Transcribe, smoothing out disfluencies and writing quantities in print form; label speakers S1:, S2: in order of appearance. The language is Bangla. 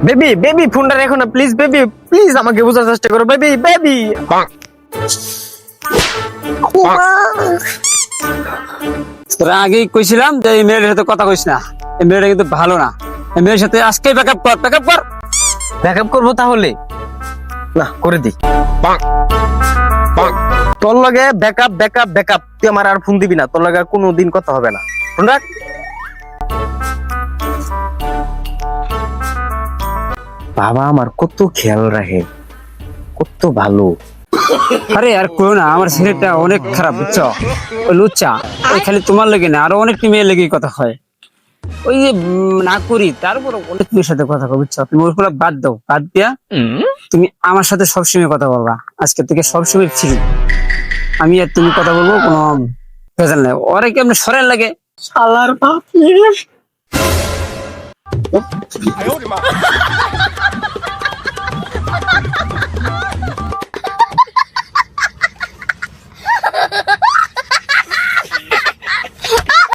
S1: বেবি বেবি ফোনটা রেখো না প্লিজ, বেবি প্লিজ আমাকে বোঝার চেষ্টা করো বেবি বেবি।
S2: তোরা আগেই কইছিলাম যে এই মেয়ের সাথে কথা কইস না, এই মেয়েটা কিন্তু ভালো না। এই মেয়ের সাথে আজকেই ব্যাকআপ কর, ব্যাকআপ কর।
S1: ব্যাকআপ করবো তাহলে না করে দি। তোর লগে ব্যাকআপ ব্যাকআপ ব্যাকআপ, তুই আমার আর ফোন দিবি না, তোর লগে আর কোনোদিন কথা হবে না। ফোন রাখ। বাবা আমার কত খেয়াল রাখে, কত ভালো।
S2: আরে আর কইও না, আমার ছেলেটা অনেক খারাপ বুঝছো, ওই লুচ্চা। ওই খালি তোমার লেগে না, আরো অনেকটি মেয়ের লেগেই কথা হয়। ওই যে না করি তারপর অনেক মেয়ের সাথে কথা কই বুঝছো। তুমি ওগুলো বাদ দাও, বাদ দিয়া তুমি আমার সাথে সবসময় কথা বলবা। আজকে থেকে সবসময় ছিল আমি আর তুমি কথা বলবো, কোনো ভেজাল নাই। ওরে কেমন সরেন লাগে শালার বাপ।